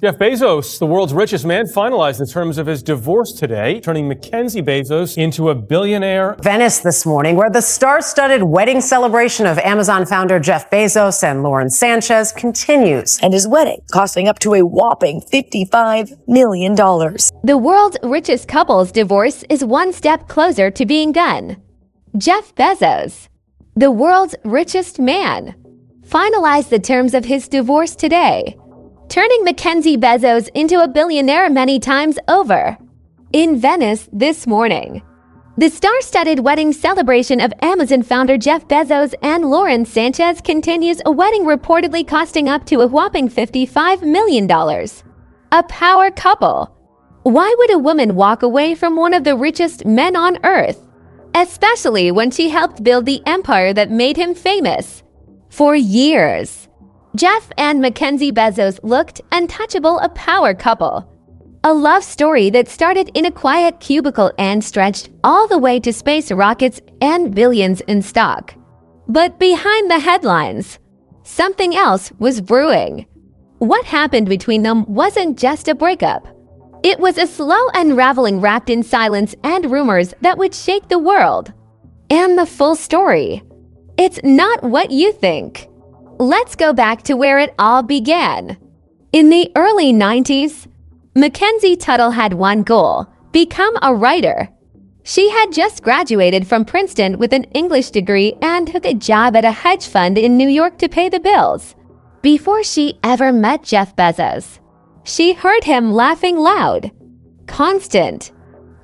Jeff Bezos, the world's richest man, finalized the terms of his divorce today, turning MacKenzie Bezos into a billionaire. Venice this morning, where the star-studded wedding celebration of Amazon founder Jeff Bezos and Lauren Sanchez continues. And his wedding costing up to a whopping $55 million. The world's richest couple's divorce is one step closer to being done. Jeff Bezos, the world's richest man, finalized the terms of his divorce today, turning MacKenzie Bezos into a billionaire many times over. In Venice this morning, the star-studded wedding celebration of Amazon founder Jeff Bezos and Lauren Sanchez continues, a wedding reportedly costing up to a whopping $55 million. A power couple. Why would a woman walk away from one of the richest men on earth, especially when she helped build the empire that made him famous? For years, Jeff and MacKenzie Bezos looked untouchable, a power couple. A love story that started in a quiet cubicle and stretched all the way to space rockets and billions in stock. But behind the headlines, something else was brewing. What happened between them wasn't just a breakup. It was a slow unraveling wrapped in silence and rumors that would shake the world. And the full story, it's not what you think. Let's go back to where it all began. In the early 90s, MacKenzie Tuttle had one goal: become a writer. She had just graduated from Princeton with an English degree and took a job at a hedge fund in New York to pay the bills. Before she ever met Jeff Bezos, she heard him laughing loud, constant,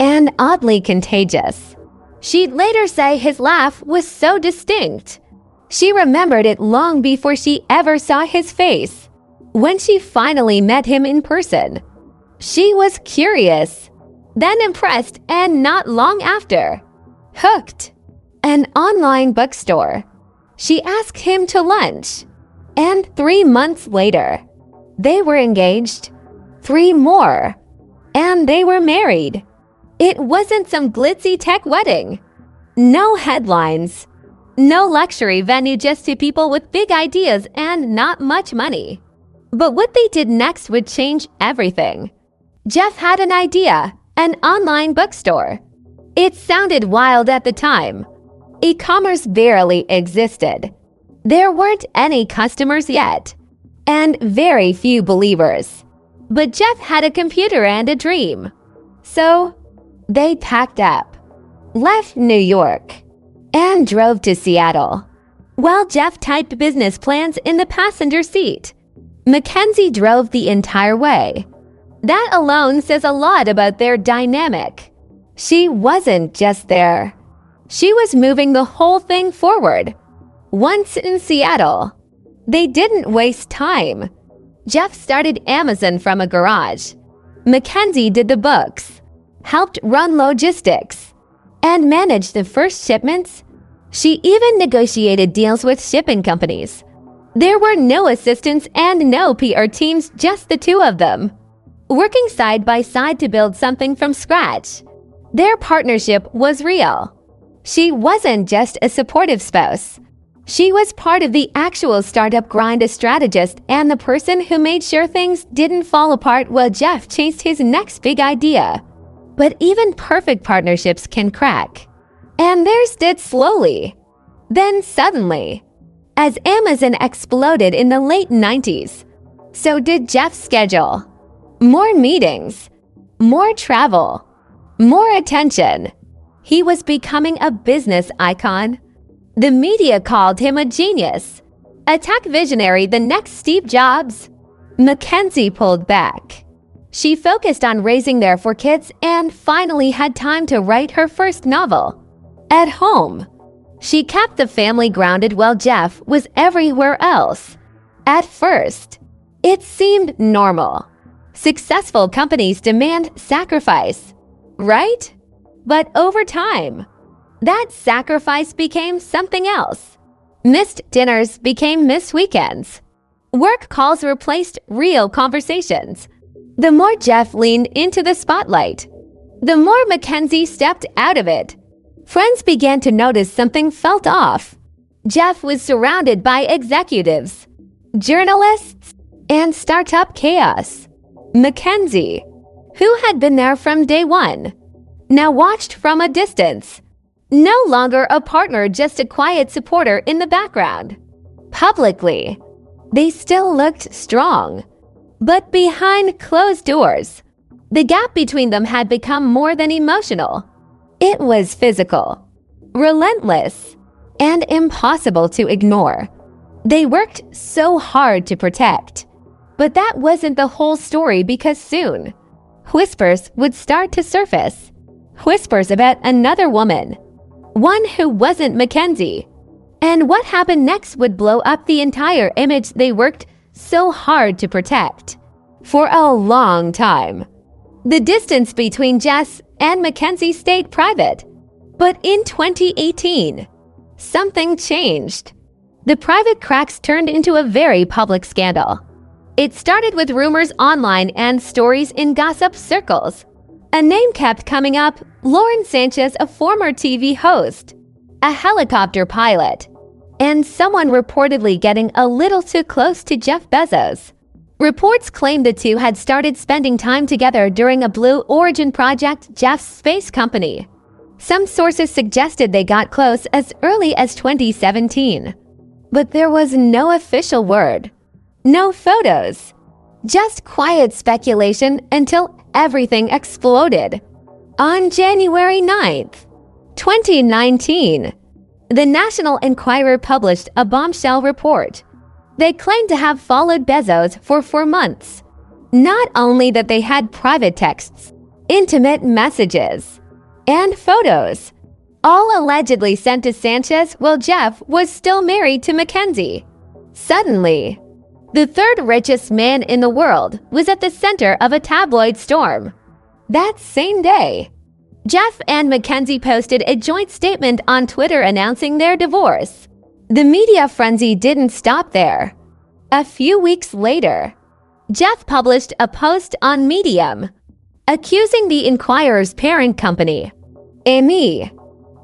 and oddly contagious. She'd later say his laugh was so distinct, she remembered it long before she ever saw his face. When she finally met him in person, she was curious, then impressed, and not long after, hooked. An online bookstore. She asked him to lunch, and 3 months later, they were engaged. 3 more, and they were married. It wasn't some glitzy tech wedding. No headlines. No luxury venue just to people with big ideas and not much money. But what they did next would change everything. Jeff had an idea, an online bookstore. It sounded wild at the time. E-commerce barely existed. There weren't any customers yet, and very few believers. But Jeff had a computer and a dream. So they packed up, left New York, and drove to Seattle. While Jeff typed business plans in the passenger seat, MacKenzie drove the entire way. That alone says a lot about their dynamic. She wasn't just there. She was moving the whole thing forward. Once in Seattle, they didn't waste time. Jeff started Amazon from a garage. MacKenzie did the books, helped run logistics, and managed the first shipments. She even negotiated deals with shipping companies. There were no assistants and no PR teams, just the two of them, working side by side to build something from scratch. Their partnership was real. She wasn't just a supportive spouse. She was part of the actual startup grind, a strategist and the person who made sure things didn't fall apart while Jeff chased his next big idea. But even perfect partnerships can crack. And theirs did slowly. Then suddenly, as Amazon exploded in the late 90s, so did Jeff's schedule. More meetings, more travel, more attention. He was becoming a business icon. The media called him a genius, a tech visionary, the next Steve Jobs. MacKenzie pulled back. She focused on raising their 4 kids and finally had time to write her first novel. At home, she kept the family grounded while Jeff was everywhere else. At first, it seemed normal. Successful companies demand sacrifice, right? But over time, that sacrifice became something else. Missed dinners became missed weekends. Work calls replaced real conversations. The more Jeff leaned into the spotlight, the more MacKenzie stepped out of it. Friends began to notice something felt off. Jeff was surrounded by executives, journalists, and startup chaos. MacKenzie, who had been there from day one, now watched from a distance. No longer a partner, just a quiet supporter in the background. Publicly, they still looked strong. But behind closed doors, the gap between them had become more than emotional. It was physical, relentless, and impossible to ignore. They worked so hard to protect. But that wasn't the whole story, because soon, whispers would start to surface. Whispers about another woman, one who wasn't MacKenzie. And what happened next would blow up the entire image they worked so hard to protect for a long time. The distance between Jess and MacKenzie stayed private. But in 2018, something changed. The private cracks turned into a very public scandal. It started with rumors online and stories in gossip circles. A name kept coming up: Lauren Sanchez, a former TV host, a helicopter pilot, and someone reportedly getting a little too close to Jeff Bezos. Reports claimed the two had started spending time together during a Blue Origin project, Jeff's space company. Some sources suggested they got close as early as 2017. But there was no official word, no photos, just quiet speculation until everything exploded. On January 9th, 2019, the National Enquirer published a bombshell report. They claimed to have followed Bezos for 4 months. Not only that, they had private texts, intimate messages, and photos, all allegedly sent to Sanchez while Jeff was still married to MacKenzie. Suddenly, the third richest man in the world was at the center of a tabloid storm. That same day, Jeff and MacKenzie posted a joint statement on Twitter announcing their divorce. The media frenzy didn't stop there. A few weeks later, Jeff published a post on Medium, accusing the Enquirer's parent company, ME,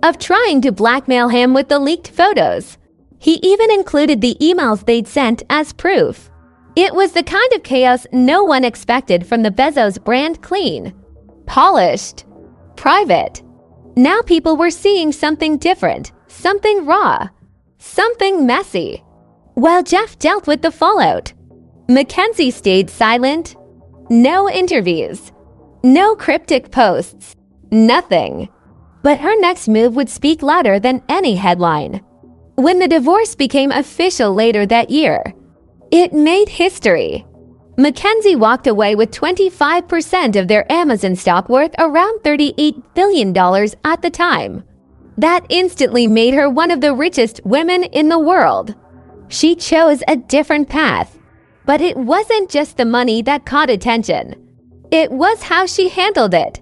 of trying to blackmail him with the leaked photos. He even included the emails they'd sent as proof. It was the kind of chaos no one expected from the Bezos brand: clean, polished, private. Now people were seeing something different, something raw, something messy. While Jeff dealt with the fallout, MacKenzie stayed silent. No interviews, no cryptic posts, nothing. But her next move would speak louder than any headline. When the divorce became official later that year, it made history. MacKenzie walked away with 25% of their Amazon stock, worth around $38 billion at the time. That instantly made her one of the richest women in the world. She chose a different path. But it wasn't just the money that caught attention. It was how she handled it.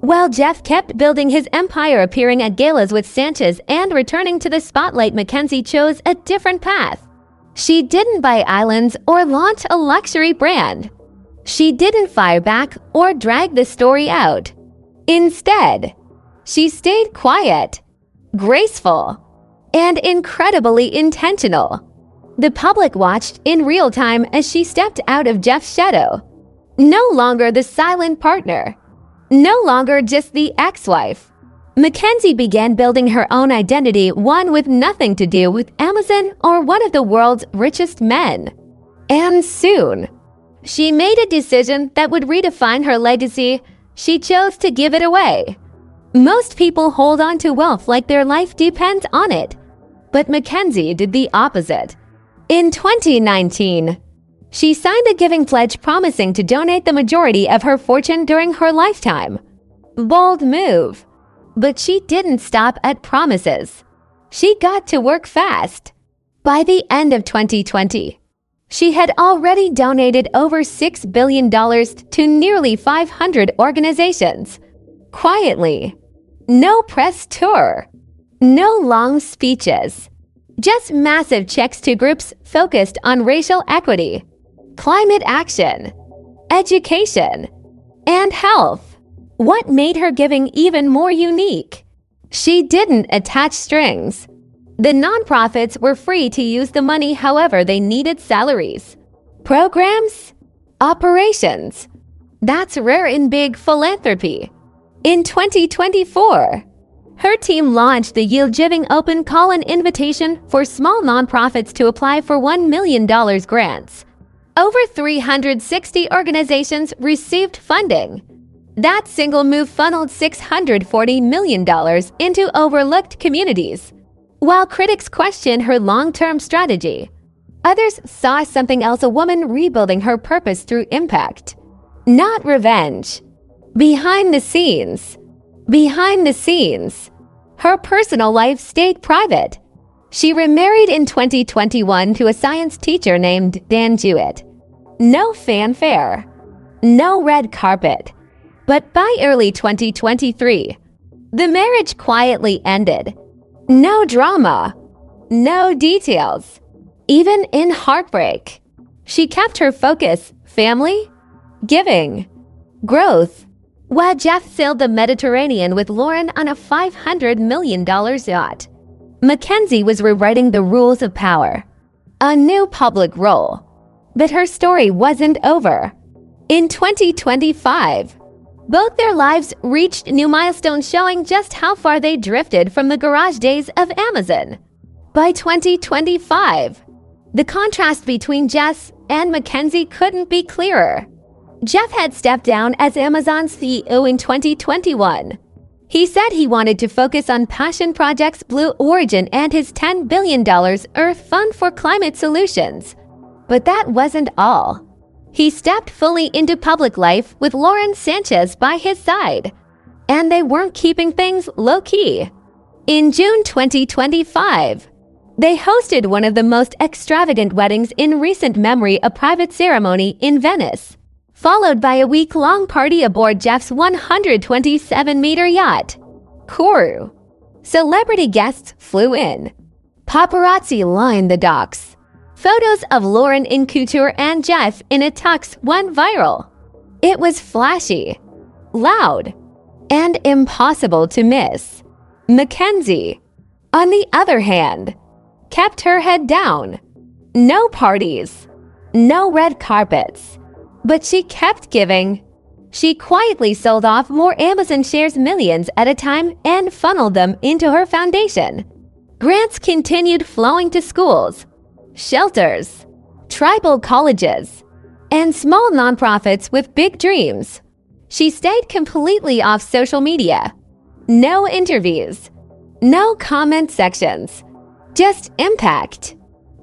While Jeff kept building his empire, appearing at galas with Sanchez and returning to the spotlight, MacKenzie chose a different path. She didn't buy islands or launch a luxury brand. She didn't fire back or drag the story out. Instead, she stayed quiet, graceful, and incredibly intentional. The public watched in real time as she stepped out of Jeff's shadow. No longer the silent partner. No longer just the ex-wife. MacKenzie began building her own identity, one with nothing to do with Amazon or one of the world's richest men. And soon, she made a decision that would redefine her legacy. She chose to give it away. Most people hold on to wealth like their life depends on it. But MacKenzie did the opposite. In 2019, she signed a giving pledge promising to donate the majority of her fortune during her lifetime. Bold move. But she didn't stop at promises. She got to work fast. By the end of 2020, she had already donated over $6 billion to nearly 500 organizations. Quietly. No press tour. No long speeches. Just massive checks to groups focused on racial equity, climate action, education, and health. What made her giving even more unique? She didn't attach strings. The nonprofits were free to use the money however they needed: salaries, programs, operations, That's rare in big philanthropy. In 2024, her team launched the yield-giving open call-in invitation for small nonprofits to apply for $1 million grants. Over 360 organizations received funding. That single move funneled $640 million into overlooked communities. While critics question her long-term strategy, others saw something else: a woman rebuilding her purpose through impact, not revenge. Behind the scenes, her personal life stayed private. She remarried in 2021 to a science teacher named Dan Jewett. No fanfare, no red carpet. But by early 2023, the marriage quietly ended. No drama, no details. Even in heartbreak, she kept her focus: family, giving, growth. While Jeff sailed the Mediterranean with Lauren on a $500 million yacht, MacKenzie was rewriting the rules of power. A new public role. But her story wasn't over. In 2025, both their lives reached new milestones, showing just how far they drifted from the garage days of Amazon. By 2025, the contrast between Jeff and MacKenzie couldn't be clearer. Jeff had stepped down as Amazon's CEO in 2021. He said he wanted to focus on passion projects, Blue Origin, and his $10 billion Earth Fund for climate solutions. But that wasn't all. He stepped fully into public life with Lauren Sanchez by his side. And they weren't keeping things low-key. In June 2025, they hosted one of the most extravagant weddings in recent memory, a private ceremony in Venice, followed by a week-long party aboard Jeff's 127-meter yacht, Kourou. Celebrity guests flew in. Paparazzi lined the docks. Photos of Lauren in couture and Jeff in a tux went viral. It was flashy, loud, and impossible to miss. MacKenzie, on the other hand, kept her head down. No parties, no red carpets. But she kept giving. She quietly sold off more Amazon shares, millions at a time, and funneled them into her foundation. Grants continued flowing to schools, shelters, tribal colleges, and small nonprofits with big dreams. She stayed completely off social media. No interviews, no comment sections, just impact.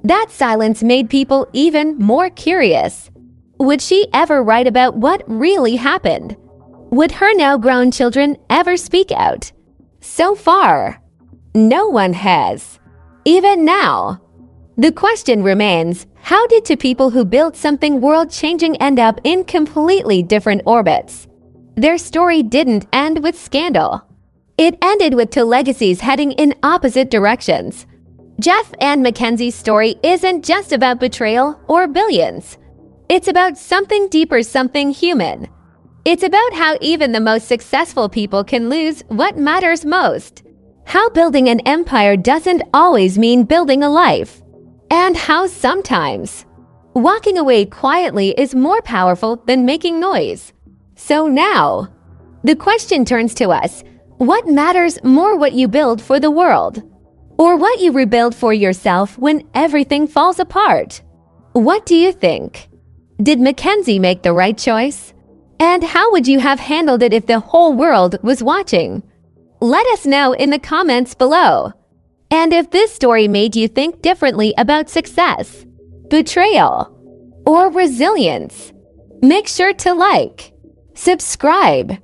That silence made people even more curious. Would she ever write about what really happened? Would her now-grown children ever speak out? So far, no one has. Even now, the question remains: how did two people who built something world-changing end up in completely different orbits? Their story didn't end with scandal. It ended with two legacies heading in opposite directions. Jeff and MacKenzie's story isn't just about betrayal or billions. It's about something deeper, something human. It's about how even the most successful people can lose what matters most. How building an empire doesn't always mean building a life. And how sometimes walking away quietly is more powerful than making noise. So now, the question turns to us: what matters more, what you build for the world, or what you rebuild for yourself when everything falls apart? What do you think? Did MacKenzie make the right choice? And how would you have handled it if the whole world was watching? Let us know in the comments below. And if this story made you think differently about success, betrayal, or resilience, make sure to like, subscribe,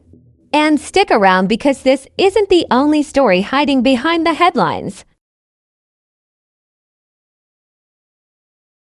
and stick around, because this isn't the only story hiding behind the headlines.